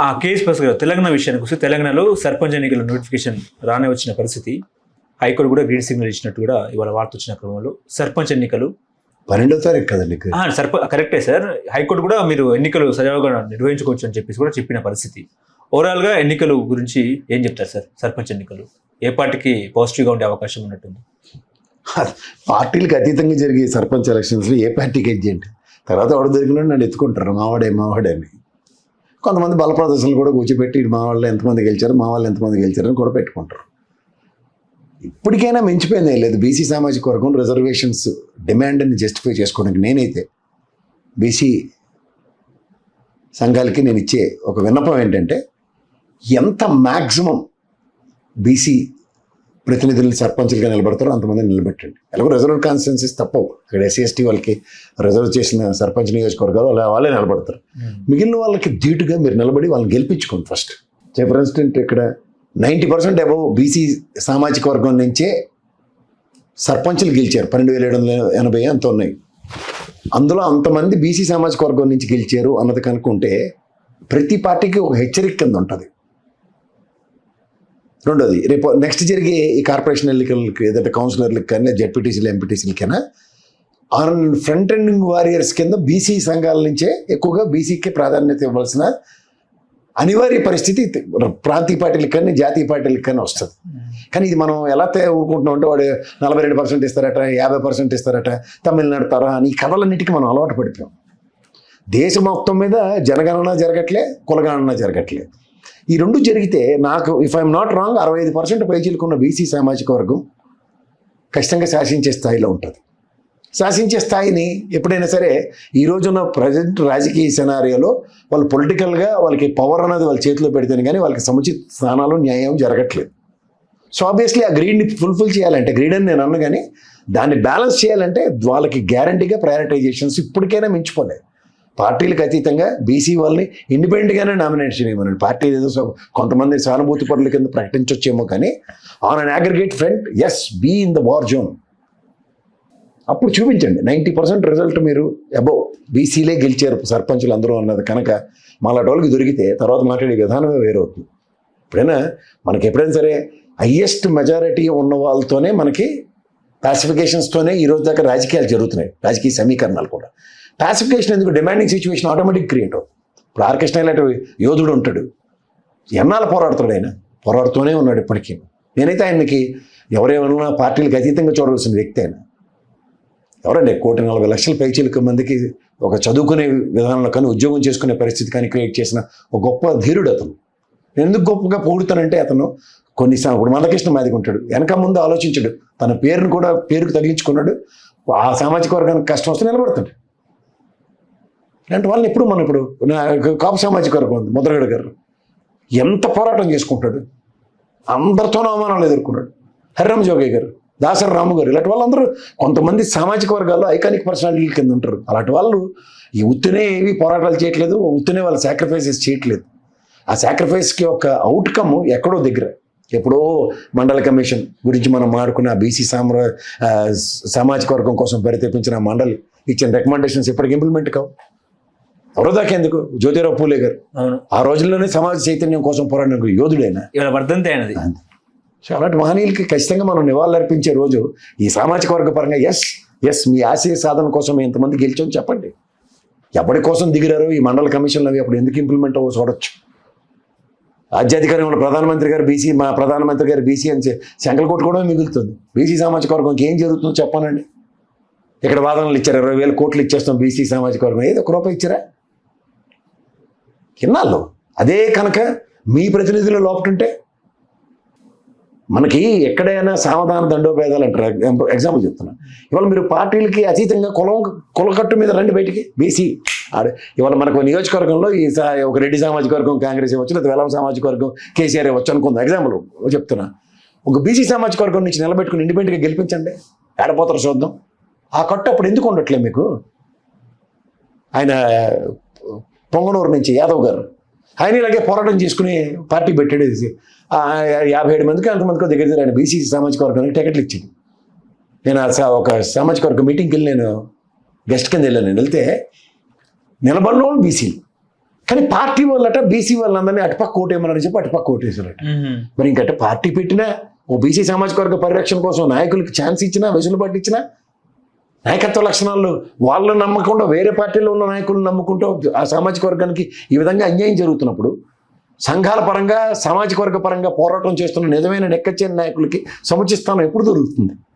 ఆ కేఎస్ భాస్కర్ గారు, తెలంగాణ విషయానికి వస్తే తెలంగాణలో సర్పంచ్ ఎన్నికల నోటిఫికేషన్ రానే వచ్చిన పరిస్థితి, హైకోర్టు కూడా గ్రీన్ సిగ్నల్ ఇచ్చినట్టు కూడా ఇవాళ వార్త వచ్చిన క్రమంలో సర్పంచ్ ఎన్నికలు 12వ తారీఖు కదండి. కరెక్టే సార్, హైకోర్టు కూడా మీరు ఎన్నికలు సజావుగా నిర్వహించుకోవచ్చు అని చెప్పేసి కూడా చెప్పిన పరిస్థితి. ఓవరాల్గా ఎన్నికలు గురించి ఏం చెప్తారు సార్? సర్పంచ్ ఎన్నికలు ఏ పార్టీకి పాజిటివ్గా ఉండే అవకాశం ఉన్నట్టుంది? పార్టీలకు అతీతంగా జరిగే సర్పంచ్ ఎలక్షన్స్లో ఏ పార్టీకి ఎడ్జెంట్ తర్వాత ఎవడు దొరికినాడు నన్ను ఎత్తుకుంటారు మావాడే అని. కొంతమంది బల ప్రదర్శనలు కూడా కూర్చోబెట్టి మా వాళ్ళు ఎంతమంది గెలిచారు, మా వాళ్ళు ఎంతమంది గెలిచారని కూడా పెట్టుకుంటారు. ఇప్పటికైనా మించిపోయింది లేదు బీసీ సామాజిక వర్గం రిజర్వేషన్స్ డిమాండ్ని జస్టిఫై చేసుకోవడానికి. నేనైతే బీసీ సంఘాలకి నేను ఇచ్చే ఒక విన్నపం ఏంటంటే, ఎంత మ్యాక్సిమం బీసీ ప్రతినిధులను సర్పంచులుగా నిలబడతారో అంతమంది నిలబెట్టండి. ఎలాగో రిజర్వ్ కాన్స్టిట్యున్సీస్ తప్పవు, ఇక్కడ ఎస్సీ ఎస్టీ వాళ్ళకి రిజర్వ్ చేసిన సర్పంచ్ నియోజకవర్గాలు వాళ్ళే నిలబడతారు. మిగిలిన వాళ్ళకి ధీటుగా మీరు నిలబడి వాళ్ళని గెలిపించుకోండి ఫస్ట్. ఫర్ ఇన్స్టెంట్ ఇక్కడ 90% అబౌవ్ బీసీ సామాజిక వర్గం నుంచే సర్పంచులు గెలిచారు. 12,780 అంత ఉన్నాయి. అందులో అంతమంది బీసీ సామాజిక వర్గం నుంచి గెలిచారు అన్నది కనుక్కుంటే ప్రతి పార్టీకి ఒక హెచ్చరిక కింద ఉంటుంది. రెండోది, రేపు నెక్స్ట్ జరిగే ఈ కార్పొరేషన్ ఎన్నికలకి ఏదైతే కౌన్సిలర్లకు కానీ జెడ్పీటీసీలు ఎంపీటీసీలకైనా ఆన్ ఫ్రంట్ ఎండింగ్ వారియర్స్ కింద బీసీ సంఘాల నుంచే ఎక్కువగా బీసీకి ప్రాధాన్యత ఇవ్వాల్సిన అనివార్య పరిస్థితి ప్రాంతీయ పార్టీలకు కానీ జాతీయ పార్టీలకు కానీ వస్తుంది. కానీ ఇది మనం ఎలా ఊరుకుంటున్నాం అంటే, వాడు 42% ఇస్తారట, 50% ఇస్తారట, తమిళనాడు తరహా అని ఈ కథలన్నిటికీ మనం అలవాటు పడిపోయాం. దేశం మొత్తం మీద జనగణన జరగట్లే, కులగణన జరగట్లే. ఈ రెండు జరిగితే నాకు ఇఫ్ ఐఎమ్ నాట్ రాంగ్ 65% పైచీలకున్న బీసీ సామాజిక వర్గం ఖచ్చితంగా శాసించే స్థాయిలో ఉంటుంది. శాసించే స్థాయిని ఎప్పుడైనా సరే ఈ రోజున్న ప్రజెంట్ రాజకీయ సినారియోలో వాళ్ళు పొలిటికల్గా వాళ్ళకి పవర్ అనేది వాళ్ళ చేతిలో పెడితేనే కానీ వాళ్ళకి సముచిత స్థానాలు న్యాయం జరగట్లేదు. సో ఆబ్వియస్లీ ఆ గ్రీడ్ని ఫుల్ఫిల్ చేయాలంటే, గ్రీడ్ అని నేను అన్న కానీ దాన్ని బ్యాలెన్స్ చేయాలంటే వాళ్ళకి గ్యారంటీగా ప్రయారిటైజేషన్స్ ఇప్పటికైనా మించిపోలేదు. పార్టీలకు అతీతంగా బీసీ వాళ్ళని ఇండిపెండెంట్గానే నామినేట్ చేయమని పార్టీ ఏదో కొంతమంది సానుభూతి పరుల కింద ప్రకటించొచ్చేమో, కానీ on an aggregate front S B in the war zone. అప్పుడు చూపించండి 90% రిజల్ట్ మీరు అబౌవ్ బీసీలే గెలిచారు సర్పంచులు అందరూ అన్నది కనుక మాలాంటి వాళ్ళకి దొరికితే తర్వాత మాట్లాడే విధానమే వేరవుతుంది. ఎప్పుడైనా సరే హయ్యెస్ట్ మెజారిటీ ఉన్న వాళ్ళతోనే మనకి పాసిఫికేషన్స్తోనే ఈరోజు దాకా రాజకీయాలు జరుగుతున్నాయి, రాజకీయ సమీకరణాలు కూడా. పాసిఫికేషన్ ఎందుకు, డిమాండింగ్ సిచ్యువేషన్ ఆటోమేటిక్ క్రియేట్ అవుతుంది. ఇప్పుడు ఆర్కృష్ణ ఇలాంటి యోధుడు ఉంటాడు, ఎన్నాళ్ళు పోరాడుతాడు, ఆయన పోరాడుతూనే ఉన్నాడు ఇప్పటికీ. నేనైతే ఆయనకి ఎవరేమన్నా పార్టీలకు అతీతంగా చూడవలసిన వ్యక్తి ఆయన. ఎవరండి 1,40,00,000 పైచీలకు మందికి ఒక చదువుకునే విధానంలో కానీ ఉద్యోగం చేసుకునే పరిస్థితి కానీ క్రియేట్ చేసిన ఒక గొప్ప ధీరుడు అతను. నేను ఎందుకు గొప్పగా పొగుడుతానంటే, అతను ఇప్పుడు మందకృష్ణ మాదిగా ఉంటాడు, వెనక ముందు ఆలోచించాడు, తన పేరును కూడా పేరుకు తగిలించుకున్నాడు, ఆ సామాజిక వర్గానికి కష్టం వస్తే నిలబడతాడు. ఇలాంటి వాళ్ళని ఇప్పుడు కాపు సామాజిక వర్గం ఉంది, ముద్రగడ గారు ఎంత పోరాటం చేసుకుంటాడు, అందరితోనూ అవమానాలు ఎదుర్కొన్నాడు. హరిరామ జోగయ్య గారు, దాసరి రాము గారు, ఇలాంటి వాళ్ళందరూ కొంతమంది సామాజిక వర్గాల్లో ఐకానిక్ పర్సనాలిటీల కింద ఉంటారు. అలాంటి వాళ్ళు ఈ ఉత్తునే ఏవి పోరాటాలు చేయట్లేదు, ఉత్తునే వాళ్ళు సాక్రిఫైసెస్ చేయట్లేదు. ఆ సాక్రిఫైస్కి ఒక అవుట్కమ్ ఎక్కడో దగ్గర, ఎప్పుడో మండల కమిషన్ గురించి మనం మాడుకున్న బీసీ సామాజిక వర్గం కోసం పరితపించిన మండలి ఇచ్చిన రికమెండేషన్స్ ఇప్పటికి ఇంప్లిమెంట్ కావు. ఎవరోదాకెందుకు, జ్యోతిరావు పూలే గారు ఆ రోజుల్లోనే సమాజ చైతన్యం కోసం పోరాడిన యోధుడైనా ఇవాళ వర్ధంతి అయినది. సో అలాంటి మహనీయులకి ఖచ్చితంగా మనం నివాళులర్పించే రోజు ఈ సామాజిక వర్గ పరంగా ఎస్ మీ ఆశయ సాధన కోసం ఎంతమంది గెలిచామని చెప్పండి. ఎవరి కోసం దిగిరారో ఈ మండల కమిషన్లు అవి అప్పుడు ఎందుకు ఇంప్లిమెంట్ అవ్వ చూడొచ్చు. రాజ్యాధికారంలో ప్రధానమంత్రి గారు బీసీ, మా ప్రధానమంత్రి గారు బీసీ అని శంకలు కొట్టుకోవడమే మిగులుతుంది. బీసీ సామాజిక వర్గంకి ఏం జరుగుతుందో చెప్పానండి. ఇక్కడ వాదనలు ఇచ్చారు, 20,000 కోట్లు ఇచ్చేస్తాం బీసీ సామాజిక వర్గం, ఏదో ఒక రూపాయి ఇచ్చారా కిన్నాళ్ళు? అదే కనుక మీ ప్రతినిధులు లోపటుంటే మనకి ఎక్కడైనా సావధాన దండోభేదాలు అంటారు. ఎగ్జాంపుల్ చెప్తున్నా, ఇవాళ మీరు పార్టీలకి అతీతంగా కులకట్టు మీద రండి బయటికి. బీసీ ఇవాళ మనకు నియోజకవర్గంలో ఒక రెడ్డి సామాజిక వర్గం కాంగ్రెస్ ఇవ్వచ్చు, లేదా వెలం సామాజిక వర్గం కేసీఆర్ ఇవ్వచ్చు అనుకుందాం. ఎగ్జాంపుల్ చెప్తున్నా, ఒక బీసీ సామాజిక వర్గం నుంచి నిలబెట్టుకుని ఇండిపెండెంట్గా గెలిపించండి, ఏడపోతారు చూద్దాం. ఆ కట్టు అప్పుడు ఎందుకు ఉండట్లే మీకు? ఆయన పొంగనూరు నుంచి యాదవ్ గారు, ఆయన ఇలాగే పోరాటం చేసుకుని పార్టీ పెట్టాడు. 57 మందికి అంతమందికో దగ్గర ఆయన బీసీ సామాజిక వర్గానికి టికెట్లు ఇచ్చింది. నేను ఒక సామాజిక వర్గ మీటింగ్కి వెళ్ళి నేను గెస్ట్ కింద వెళ్ళాను. నేను వెళ్తే నిలబడిన వాళ్ళు బీసీలు, కానీ పార్టీ వాళ్ళట బీసీ వాళ్ళందరినీ అటుపక్క ఓటేయమని చెప్పి అటుపక్క ఓటేశారట. మరి ఇంకట పార్టీ పెట్టినా ఓ బీసీ సామాజిక వర్గ పరిరక్షణ కోసం నాయకులకి ఛాన్స్ ఇచ్చినా, వెసులుబాటు ఇచ్చినా, నాయకత్వ లక్షణాలు వాళ్ళని నమ్మకుండా వేరే పార్టీలో ఉన్న నాయకులను నమ్ముకుంటూ ఆ సామాజిక వర్గానికి ఈ విధంగా అన్యాయం జరుగుతున్నప్పుడు సంఘాల పరంగా, సామాజిక వర్గ పరంగా పోరాటం చేస్తున్న నిజమైన నెక్కచ్చని నాయకులకి సముచిత స్థానం ఎప్పుడు దొరుకుతుంది?